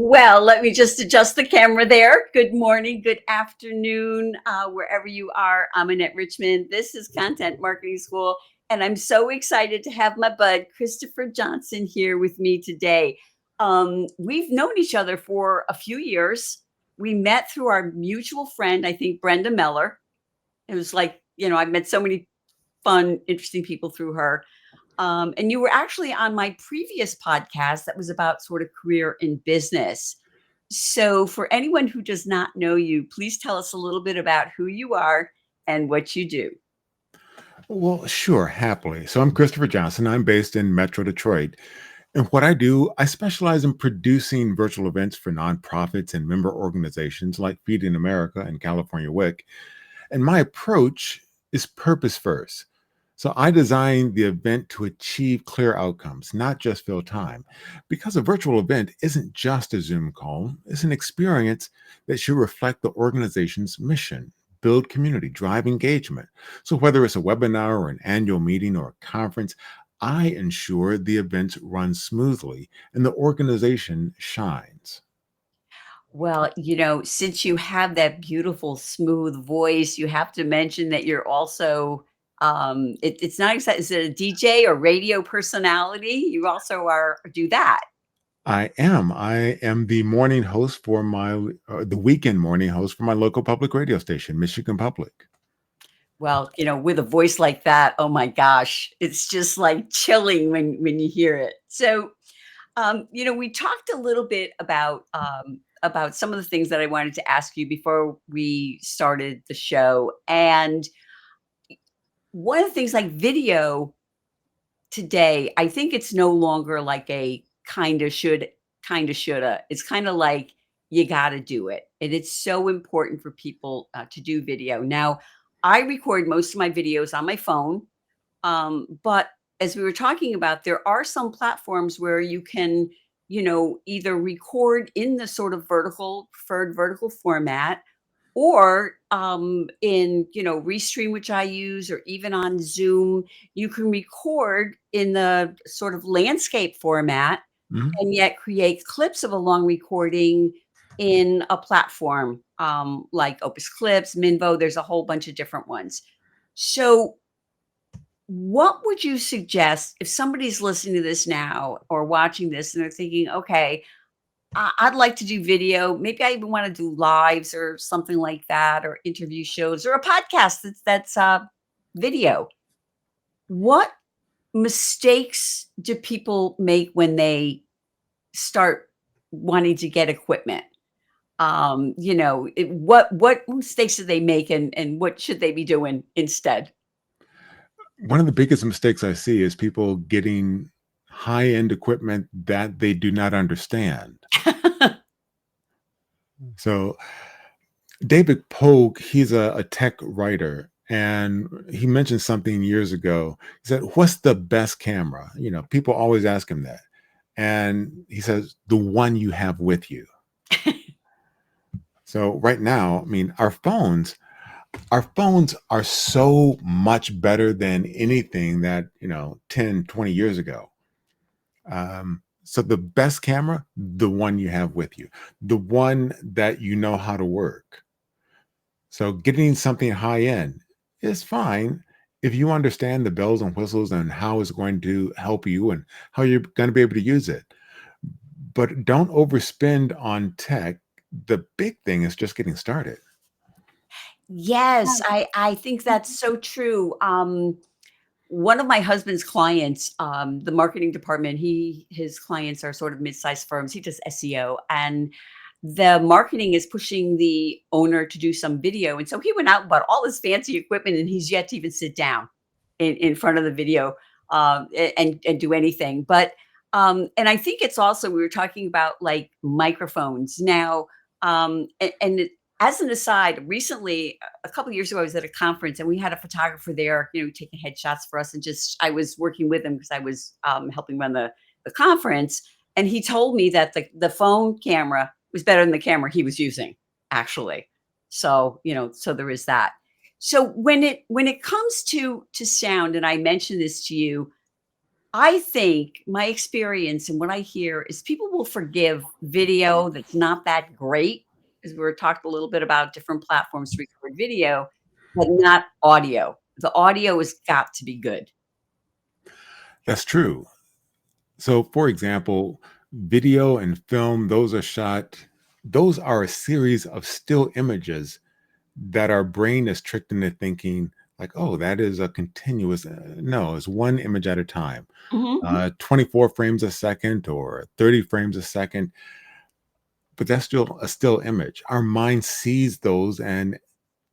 Well, let me just adjust the camera there. Good morning, good afternoon, wherever you are. I'm Annette Richmond. This is Content Marketing School, and I'm so excited to have my bud, Christopher Johnson, here with me today. We've known each other for a few years. We met through our mutual friend, I think, Brenda Meller. It was like, I've met so many fun, interesting people through her. And you were actually on my previous podcast that was about sort of career in business. So, for anyone who does not know you, please tell us a little bit about who you are and what you do. Well, sure, happily. So I'm Christopher Johnson. I'm based in Metro Detroit. And what I do, I specialize in producing virtual events for nonprofits and member organizations like Feeding America and California WIC. And my approach is purpose first. So I design the event to achieve clear outcomes, not just fill time. Because a virtual event isn't just a Zoom call, it's an experience that should reflect the organization's mission, build community, drive engagement. So whether it's a webinar or an annual meeting or a conference, I ensure the events run smoothly and the organization shines. Well, since you have that beautiful, smooth voice, you have to mention that you're also, it's not exactly, is it a DJ or radio personality? You also do that. I am the morning host for the weekend morning host for my local public radio station, Michigan Public. Well, with a voice like that, oh my gosh, it's just like chilling when you hear it. So, we talked a little bit about some of the things that I wanted to ask you before we started the show. And one of the things like video today, I think it's no longer like a kinda should, kinda shoulda. It's kind of like you got to do it. And it's so important for people to do video. Now, I record most of my videos on my phone. But as we were talking about, there are some platforms where you can, either record in the sort of preferred vertical format, or in, Restream, which I use, or even on Zoom, you can record in the sort of landscape format Mhm. and yet create clips of a long recording in a platform like Opus Clips, Minvo. There's a whole bunch of different ones. So, what would you suggest if somebody's listening to this now or watching this and they're thinking, okay, I'd like to do video. Maybe I even want to do lives or something like that, or interview shows or a podcast that's video. What mistakes do people make when they start wanting to get equipment? What mistakes do they make, and what should they be doing instead? One of the biggest mistakes I see is people getting high-end equipment that they do not understand. So David Pogue, he's a tech writer, and he mentioned something years ago. He said, "What's the best camera?" People always ask him that. And he says, "The one you have with you." So right now, I mean, our phones are so much better than anything that, 10, 20 years ago. So the best camera, the one you have with you, the one that you know how to work. So getting something high end is fine if you understand the bells and whistles and how it's going to help you and how you're going to be able to use it. But don't overspend on tech. The big thing is just getting started. Yes, I think that's so true. One of my husband's clients, the marketing department, his clients are sort of mid-sized firms. He does SEO, and the marketing is pushing the owner to do some video. And so he went out and bought all this fancy equipment, and he's yet to even sit down in front of the video and do anything. But and I think it's also, we were talking about like microphones now. As an aside, recently, a couple of years ago, I was at a conference and we had a photographer there, taking headshots for us. And just, I was working with him because I was helping run the conference. And he told me that the phone camera was better than the camera he was using, actually. So, so there is that. So when it comes to sound, and I mentioned this to you, I think my experience and what I hear is people will forgive video that's not that great, because we were talked a little bit about different platforms to record video, but not audio. The audio has got to be good. That's true. So, for example, video and film, those are a series of still images that our brain is tricked into thinking, like, oh, that is a continuous. No, it's one image at a time, Mhm, 24 frames a second or 30 frames a second, but that's still a still image. Our mind sees those and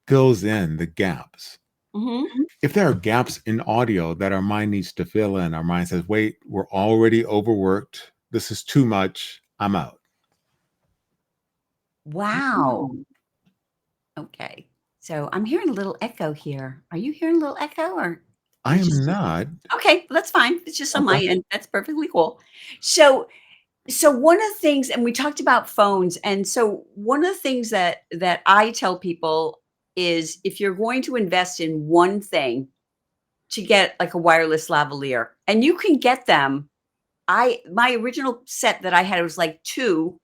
fills in the gaps. mhm. If there are gaps in audio that our mind needs to fill in, our mind says, wait, we're already overworked. This is too much. I'm out. Wow. Okay. So I'm hearing a little echo here. Are you hearing a little echo or I it's am just not. okay, that's fine. It's just on my Okay. end. That's perfectly cool. So one of the things and we talked about phones, and so one of the things that I tell people is if you're going to invest in one thing to get like a wireless lavalier, and you can get them. My original set that I had was like 2,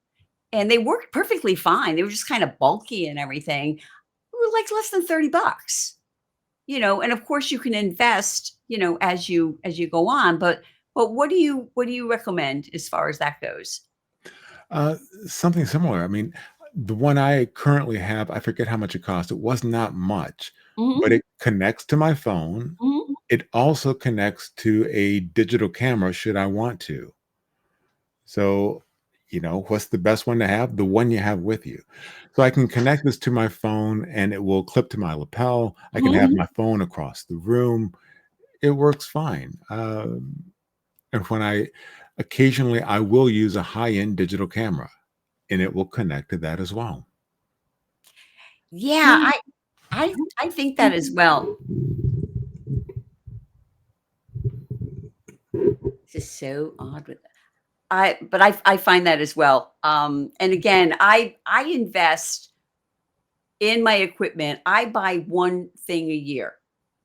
and they worked perfectly fine. They were just kind of bulky and everything. They were like less than 30 bucks. And of course you can invest, as you go on, but what do you recommend as far as that goes? Uh, Something similar. I mean, the one I currently have, I forget how much it cost. It was not much, Mhm, but it connects to my phone. mhm, It also connects to a digital camera should I want to. So, what's the best one to have? The one you have with you. So I can connect this to my phone and it will clip to my lapel. I can mhm. have my phone across the room. It works fine. And when occasionally I will use a high-end digital camera and it will connect to that as well. Yeah, I think that as well. This is so odd with I find that as well. And again, I invest in my equipment. I buy one thing a year.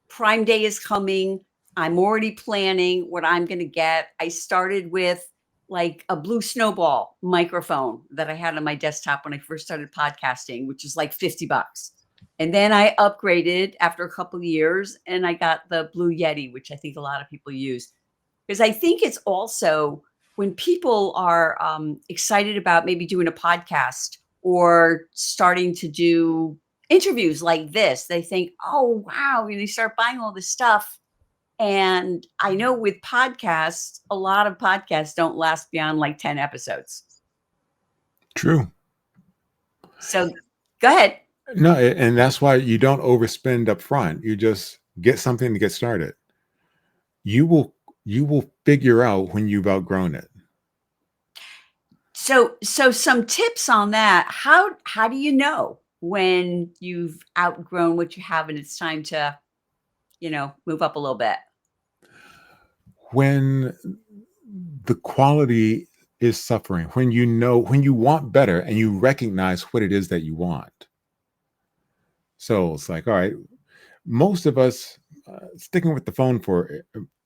Prime Day is coming. I'm already planning what I'm gonna get. I started with, like, a blue snowball microphone that I had on my desktop when I first started podcasting, which is like 50 bucks. And then I upgraded after a couple of years, and I got the Blue Yeti, which I think a lot of people use. Because I think it's also when people are, excited about maybe doing a podcast or starting to do interviews like this, they think, "Oh, wow," and they start buying all this stuff, and I know with podcasts, a lot of podcasts don't last beyond, like, 10 episodes. True. So go ahead. No, and that's why you don't overspend up front. You just get something to get started. You will you will figure out when you've outgrown it. So some tips on that. How do you know when you've outgrown what you have and it's time to, move up a little bit? When the quality is suffering, when you want better and you recognize what it is that you want. So it's like, all right, most of us, sticking with the phone for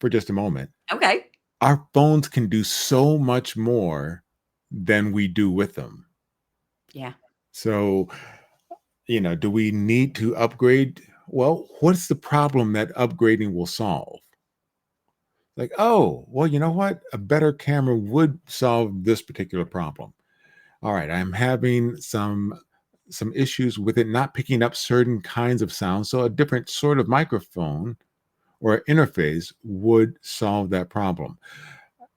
just a moment, Okay. our phones can do so much more than we do with them. Yeah. So, do we need to upgrade? Well, what's the problem that upgrading will solve? Like, oh, well, you know what? A better camera would solve this particular problem. All right, I'm having some issues with it not picking up certain kinds of sound, so a different sort of microphone or interface would solve that problem.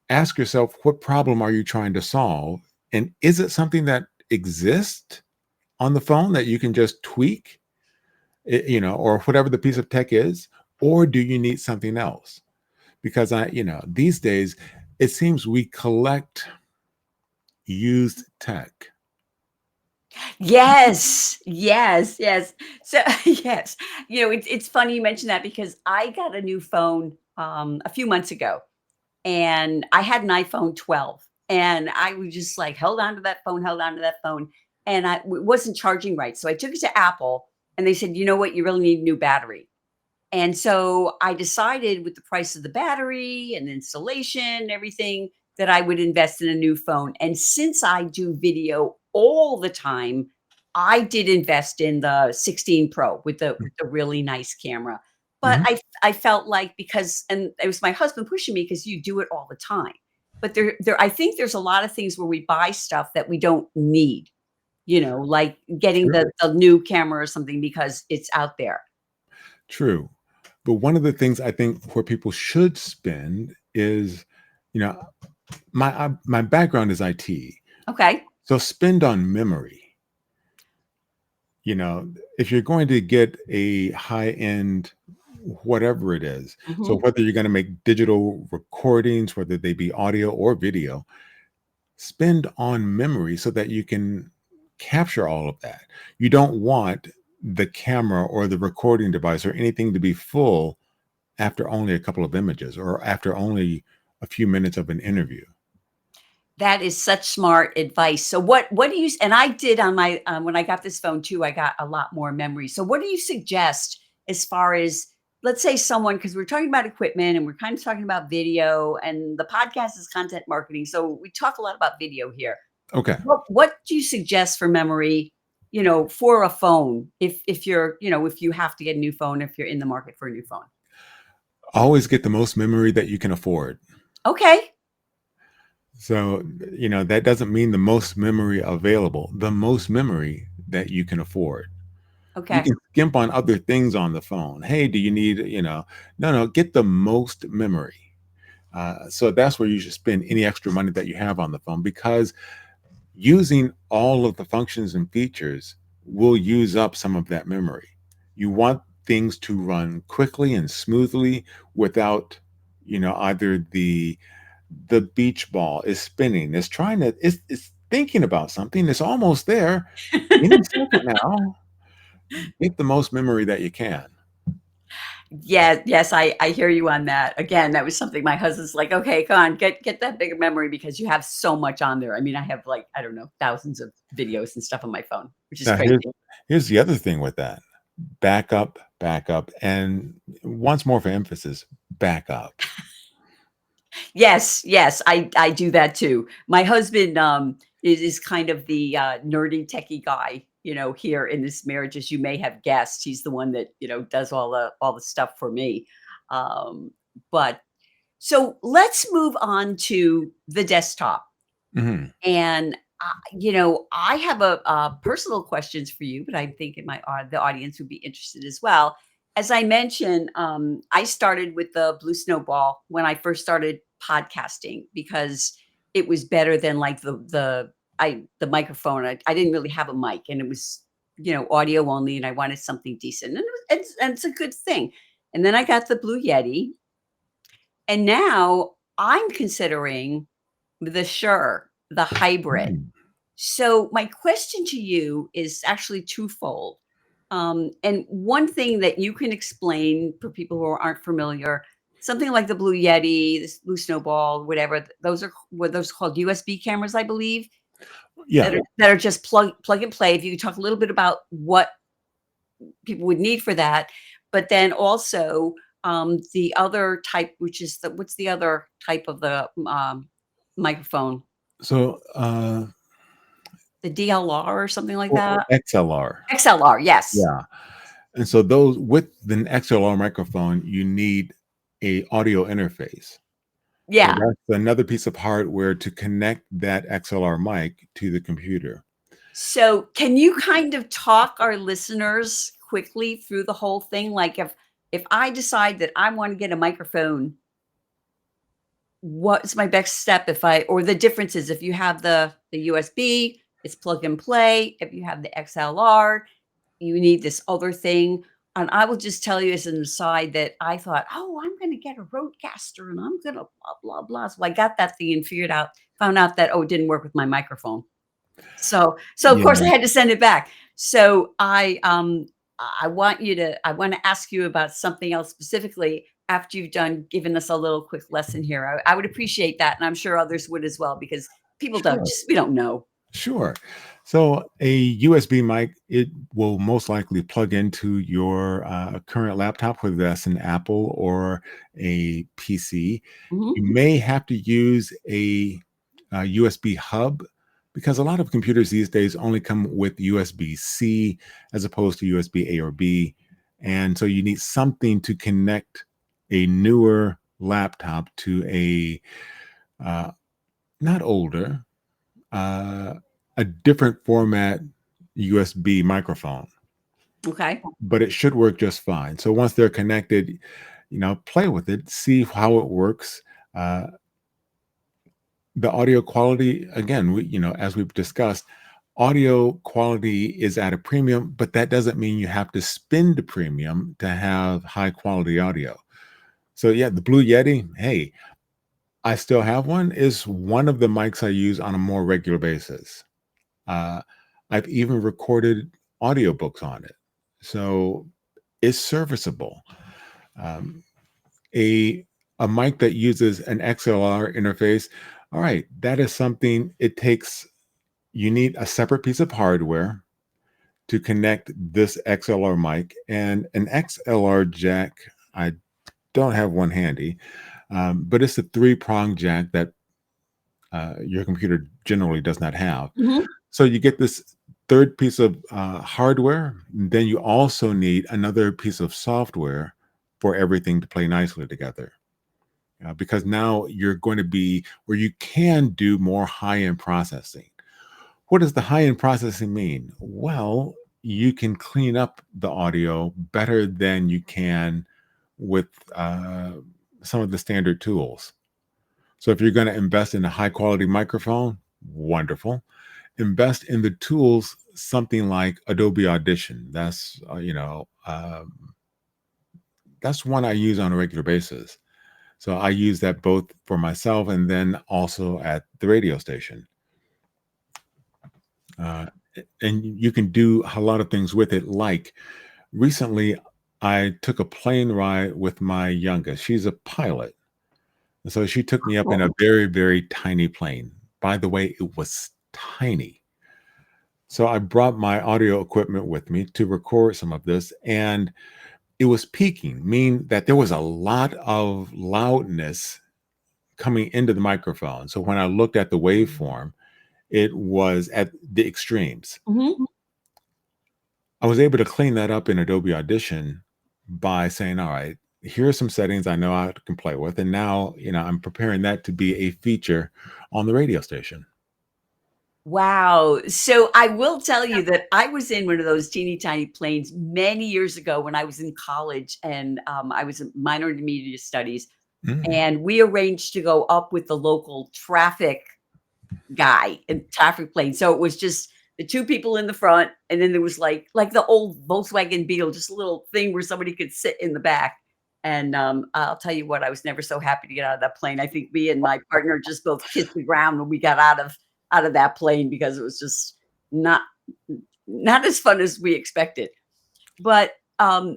Ask yourself, what problem are you trying to solve? And is it something that exists on the phone that you can just tweak, or whatever the piece of tech is? Or do you need something else? Because these days, it seems we collect used tech. Yes. Yes, yes. So yes. It's funny you mentioned that because I got a new phone, a few months ago, and I had an iPhone 12, and I was just like held on to that phone, held on to that phone, and it wasn't charging right. So I took it to Apple, and they said, "You know what? You really need a new battery." And so I decided with the price of the battery and installation and everything that I would invest in a new phone. And since I do video all the time, I did invest in the 16 Pro with the really nice camera. But Mhm. I felt like because and it was my husband pushing me because you do it all the time. But there I think there's a lot of things where we buy stuff that we don't need, like getting True. the new camera or something because it's out there. True. But one of the things I think where people should spend is, you know, my background is IT. Okay. So spend on memory. You know, if you're going to get a high-end whatever it is, so Mhm. whether you're gonna make digital recordings, whether they be audio or video, spend on memory so that you can capture all of that. You don't want the camera or the recording device or anything to be full after only a couple of images or after only a few minutes of an interview. That is such smart advice. So what do you and I did on my when I got this phone too, I got a lot more memory. So what do you suggest as far as let's say someone because we're talking about equipment and we're kind of talking about video and the podcast is content marketing. So we talk a lot about video here. Okay. What do you suggest for memory, for a phone if you're, if you have to get a new phone if you're in the market for a new phone? Always get the most memory that you can afford. Okay. So, that doesn't mean the most memory available, the most memory that you can afford. You Okay. can skimp on other things on the phone. Hey, do you need, no, get the most memory. So that's where you should spend any extra money that you have on the phone because using all of the functions and features will use up some of that memory. You want things to run quickly and smoothly without, either the beach ball is spinning, it's trying to, it's thinking about something, it's almost there. Any second now, get the most memory that you can. Yeah, yes, I hear you on that. Again, that was something my husband's like, "Okay, come on, get that bigger memory because you have so much on there." I mean, I have like, I don't know, thousands of videos and stuff on my phone, which is Now crazy. here's the other thing with that. Backup, and once more for emphasis, backup. Yes, yes, I do that too. My husband, is kind of the, nerdy techie guy, here in this marriage, as you may have guessed. He's the one that, does all the stuff for me. But so let's move on to the desktop. Mhm. And, I have personal questions for you, but I think the audience would be interested as well. As I mentioned, I started with the Blue Snowball when I first started podcasting because it was better than like the microphone. I didn't really have a mic, and it was audio only, and I wanted something decent, and it's a good thing. And then I got the Blue Yeti, and now I'm considering the Shure, the hybrid. Mm. So my question to you is actually twofold. And one thing that you can explain for people who aren't familiar, something like the Blue Yeti, this Blue Snowball, whatever, those are what those called USB cameras, I believe, that Yeah. are just plug and play. If you could talk a little bit about what people would need for that, but then also the other type, which is what's the other type of the microphone? So, The DLR or something like or that? XLR. XLR, yes. Yeah. And so those with an XLR microphone, you need a audio interface. So Yeah. that's another piece of hardware to connect that XLR mic to the computer. So, can you kind of talk our listeners quickly through the whole thing? Like if I decide that I want to get a microphone, what's my next step if I or the differences if you have the USB, it's plug and play. If you have the XLR, you need this other thing. And I will just tell you as an aside that I thought, oh, I'm going to get a Roadcaster and I'm going to blah, blah, blah. So I got that thing and found out that, oh, it didn't work with my microphone. So of course I Yeah. had to send it back. So I want to ask you about something else specifically after you've done given us a little quick lesson here. I would appreciate that, and I'm sure others would as well because people don't Sure. just we don't know. Sure. So a USB mic, it will most likely plug into your current laptop, whether that's an Apple or a PC. You Mhm. may have to use a USB hub because a lot of computers these days only come with USB C as opposed to USB A or B. And so you need something to connect a newer laptop to a uh, not older, uh, a different format USB microphone, Okay. but it should work just fine. So once they're connected, play with it, see how it works. Uh, the audio quality, again, as we've discussed, audio quality is at a premium, but that doesn't mean you have to spend a premium to have high quality audio. So yeah, the Blue Yeti, hey, I still have one, is one of the mics I use on a more regular basis. Uh, I've even recorded audiobooks on it. So it's serviceable. Um, a a mic that uses an XLR interface, all right, that is something it takes. You need a separate piece of hardware to connect this XLR mic and an XLR jack. I don't have one handy, but it's a three-prong jack that your computer generally does not have. Mhm. So you get this third piece of hardware. Then you also need another piece of software for everything to play nicely together. Because now you're going to be where you can do more high end processing. What does the high end processing mean? Well, you can clean up the audio better than you can with some of the standard tools. So if you're going to invest in a high quality microphone, wonderful. Invest in the tools, something like Adobe Audition. That's one I use on a regular basis. So I use that both for myself and then also at the radio station. Uh, and you can do a lot of things with it. Like recently, I took a plane ride with my youngest. She's a pilot. And so she took me up in Cool. a very, very tiny plane. By the way, it was tiny. So I brought my audio equipment with me to record some of this, and it was peaking, meaning that there was a lot of loudness coming into the microphone. So when I looked at the waveform, it was at the extremes. Mhm. I was able to clean that up in Adobe Audition by saying, all right, here are some settings I know I can play with. And now, I'm preparing that to be a feature on the radio station. Wow. So I will tell you that I was in one of those teeny tiny planes many years ago when I was in college, and I was a minor in media studies, Mm, and we arranged to go up with the local traffic guy in traffic plane. So it was just the 2 people in the front, and then there was like the old Volkswagen Beetle, just a little thing where somebody could sit in the back. And, I'll tell you what, I was never so happy to get out of that plane. I think me and my partner just both kissed the ground when we got out of that plane because it was just not not as fun as we expected. But,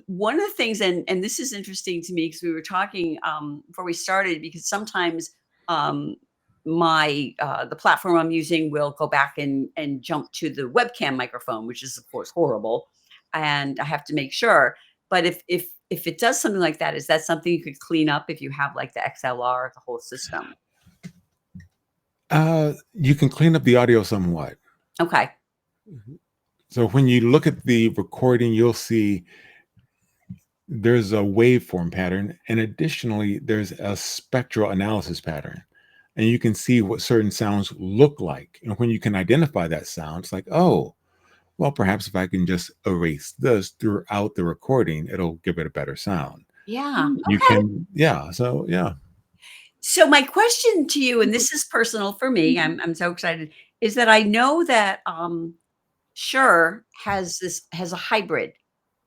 one of the things, and this is interesting to me because we were talking, before we started, because sometimes, um, the platform I'm using will go back and jump to the webcam microphone, which is, of course, horrible, and I have to make sure. But if it does something like that, is that something you could clean up if you have, like, the XLR, the whole system? you can clean up the audio somewhat. Okay. So when you look at the recording, you'll see there's a waveform pattern, and additionally, there's a spectral analysis pattern. And you can see what certain sounds look like. And when you can identify that sound, it's like, oh, well, perhaps if I can just erase this throughout the recording, it'll give it a better sound. Yeah, You okay. can, yeah. So, yeah. So my question to you, and this is personal for me, I'm so excited, is that I know that, Shure has a hybrid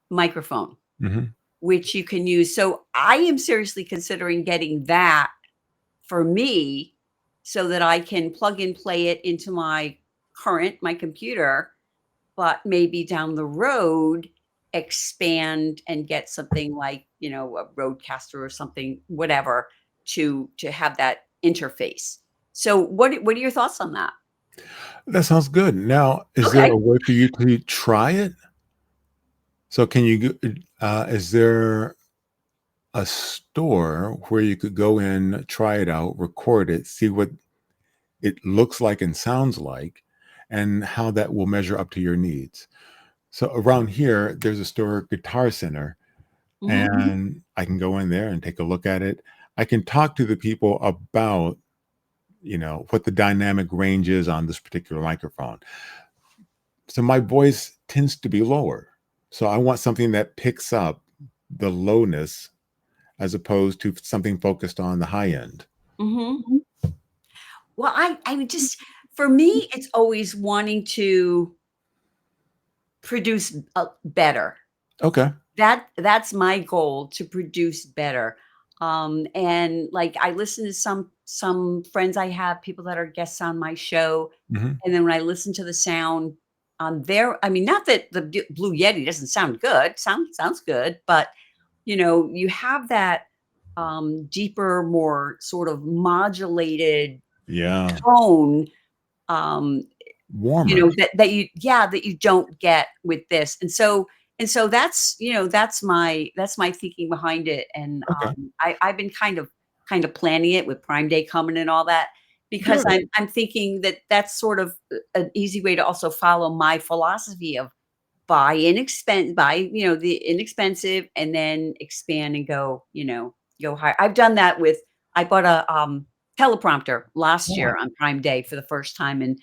microphone, Mhm. which you can use. So I am seriously considering getting that for me so that I can plug and play it into my computer, but maybe down the road expand and get something like, a roadcaster or something, whatever, to have that interface. So what are your thoughts on that? That sounds good. Now, is there Okay. a way for you to try it? So can you is there a store where you could go in, try it out, record it, see what it looks like and sounds like, and how that will measure up to your needs? So around here, there's a store, Guitar Center, Mhm. and I can go in there and take a look at it. I can talk to the people about, what the dynamic range is on this particular microphone. So my voice tends to be lower. So I want something that picks up the lowness as opposed to something focused on the high end. Mhm. Well, I would just for me, it's always wanting to produce, better. Okay. That's my goal, to produce better. And, like, I listen to some friends I have, people that are guests on my show, Mhm. and then when I listen to the sound on their I mean, not that the Blue Yeti doesn't sound good, sounds good, but, you have that, deeper, more sort of modulated Yeah. tone, um, Warmer. that you don't get with this, and so that's my thinking behind it, and, Okay. I've been kind of planning it with Prime Day coming and all that, because Good. I'm thinking that that's sort of an easy way to also follow my philosophy of buy the inexpensive and then expand and go higher. I've done that with I bought a, teleprompter last Yeah. year on Prime Day for the first time, and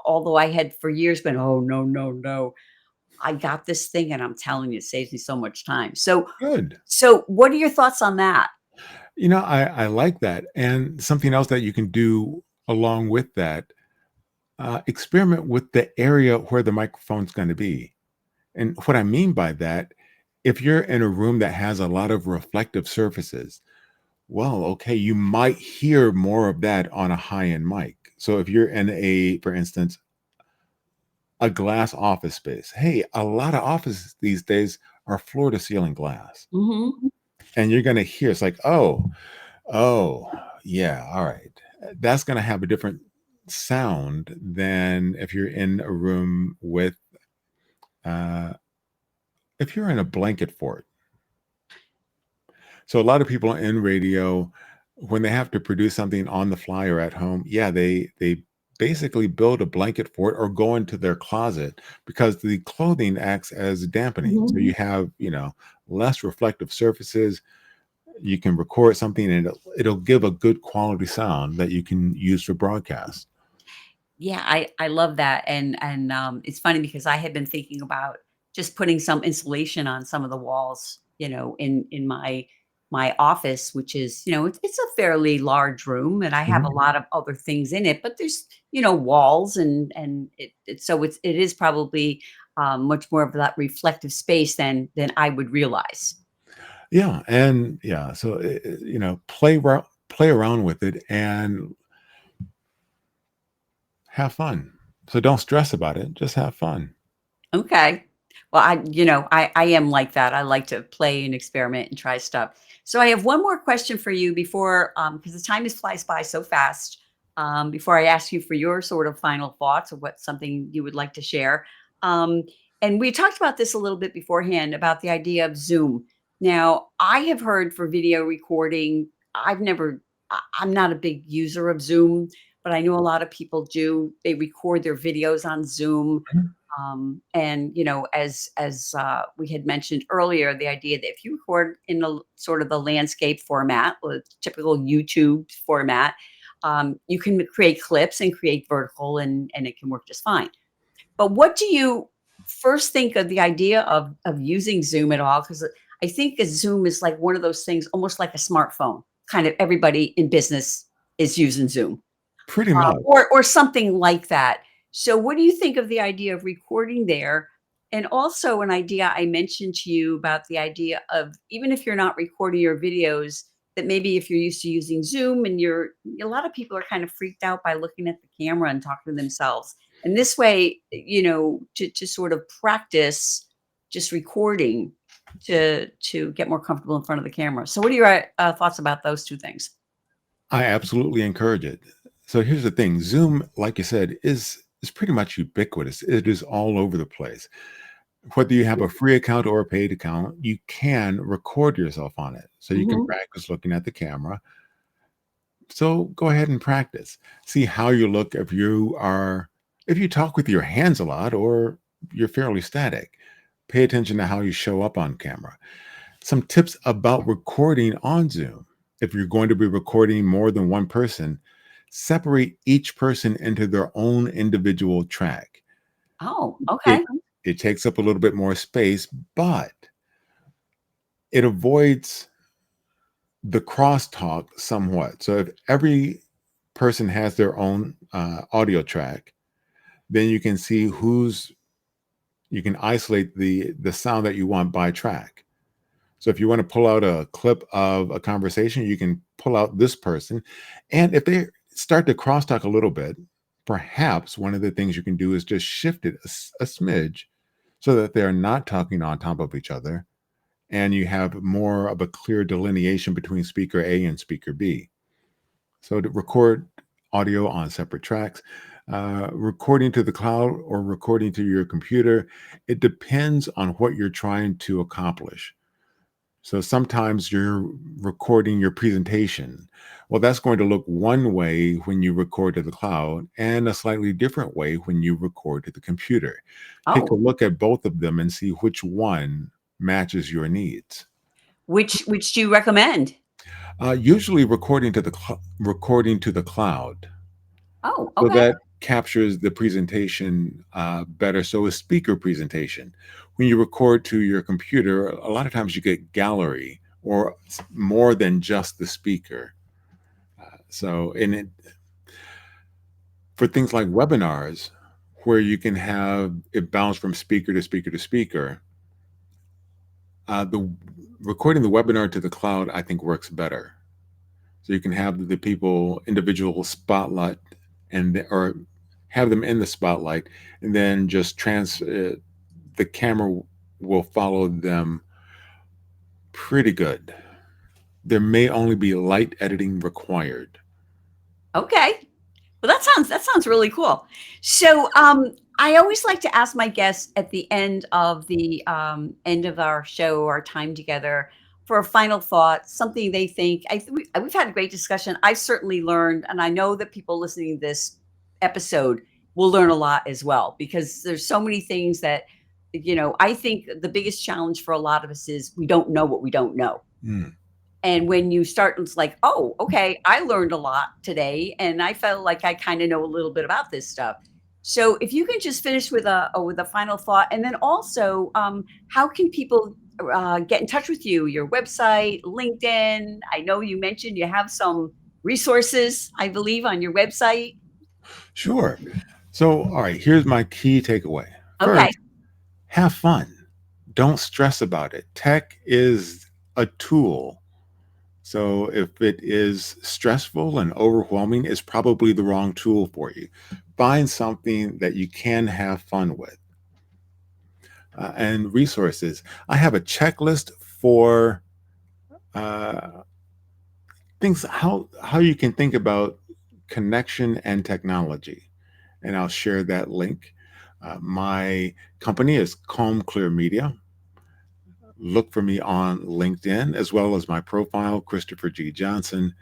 although I had for years been, "Oh, no, no, no," I got this thing, and I'm telling you, it saves me so much time. So Good. so what are your thoughts on that? I like that. And something else that you can do along with that, experiment with the area where the microphone's going to be. And what I mean by that, if you're in a room that has a lot of reflective surfaces, well, okay, you might hear more of that on a high-end mic. So if you're in for instance, a glass office space, hey, a lot of offices these days are floor to ceiling glass. Mhm. And you're going to hear it's like, oh, yeah, all right. That's going to have a different sound than if you're in a room with, uh, if you're in a blanket fort. So a lot of people in radio, when they have to produce something on the fly or at home, yeah, they basically build a blanket fort or go into their closet because the clothing acts as dampening. So you have, less reflective surfaces. You can record something and it'll give a good quality sound that you can use for broadcast. Yeah, I love that, and it's funny because I had been thinking about just putting some insulation on some of the walls, in my office, which is, it's a fairly large room, and I have a Mhm. lot of other things in it, but there's, walls, and it is probably much more of that reflective space than I would realize. Yeah, and yeah, so play around with it and have fun. So don't stress about it, just have fun. Okay. Well, I am like that. I like to play and experiment and try stuff. So I have one more question for you before, because the time is flies by so fast. Before I ask you for your sort of final thoughts of what something you would like to share. Um, and we talked about this a little bit beforehand about the idea of Zoom. Now, I have heard for video recording, I'm not a big user of Zoom, but I know a lot of people do. They record their videos on Zoom, Mhm. and as we had mentioned earlier, the idea that if you record in a sort of the landscape format, or typical YouTube format, you can create clips and create vertical, and it can work just fine. But what do you first think of the idea of using Zoom at all? Because I think a Zoom is like one of those things, almost like a smartphone. Kind of everybody in business is using Zoom. Pretty Or much. something like that. So what do you think of the idea of recording there? And also an idea I mentioned to you about the idea of even if you're not recording your videos, that maybe if you're used to using Zoom and a lot of people are kind of freaked out by looking at the camera and talking to themselves. And this way, to sort of practice just recording to get more comfortable in front of the camera. So what are your thoughts about those two things? I absolutely encourage it. So here's the thing, Zoom, like you said, is is pretty much ubiquitous. It is all over the place. Whether you have a free account or a paid account, you can record yourself on it. So you can Mhm. practice looking at the camera. So go ahead and practice. See how you look if you talk with your hands a lot or you're fairly static. Pay attention to how you show up on camera. Some tips about recording on Zoom. If you're going to be recording more than one person, separate each person into their own individual track. Oh, It okay. it takes up a little bit more space, but it avoids the crosstalk somewhat. So if every person has their own audio track, then you can see you can isolate the sound that you want by track. So if you want to pull out a clip of a conversation, you can pull out this person. And if they start to crosstalk a little bit, perhaps one of the things you can do is just shift it a smidge so that they're not talking on top of each other. And you have more of a clear delineation between speaker A and speaker B. So to record audio on separate tracks, recording to the cloud or recording to your computer, it depends on what you're trying to accomplish. So sometimes you're recording your presentation. Well, that's going to look one way when you record to the cloud and a slightly different way when you record to the computer. Take a Oh, look at both of them and see which one matches your needs. which do you recommend? Usually recording to the cloud. Oh, So okay. that captures the presentation better. So a speaker presentation, when you record to your computer, a lot of times you get gallery or more than just the speaker. So for things like webinars, where you can have it bounce from speaker to speaker to speaker, the recording the webinar to the cloud, I think works better. So you can have the people individual spotlight or have them in the spotlight and then just the camera will follow them pretty good. There may only be light editing required. Okay. Well, that sounds really cool. So, I always like to ask my guests at the end of our show, our time together, for a final thought, something they think. We've had a great discussion. I certainly learned, and I know that people listening to this episode will learn a lot as well because there's so many things that I think the biggest challenge for a lot of us is we don't know what we don't know. Mm, And when you start, it's like, "Oh, okay, I learned a lot today, and I felt like I kinda know a little bit about this stuff." So, if you can just finish with a final thought, and then also, how can people, get in touch with you? Your website, LinkedIn? I know you mentioned you have some resources, I believe, on your website. sure. So, all right, here's my key takeaway. Okay, First, have fun. Don't stress about it. Tech is a tool. So if it is stressful and overwhelming, it's probably the wrong tool for you. Find something that you can have fun with. And resources. I have a checklist for uh, things how you can think about connection and technology, and I'll share that link. My company is Calm Clear Media. Look for me on LinkedIn as well as my profile, Christopher G. Johnson.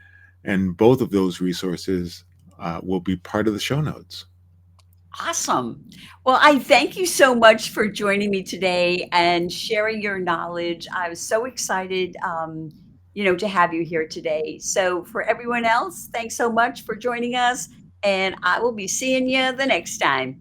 And both of those resources will be part of the show notes. awesome. Well, I thank you so much for joining me today and sharing your knowledge. I was so excited, to have you here today. So, for everyone else, thanks so much for joining us, and I will be seeing you the next time.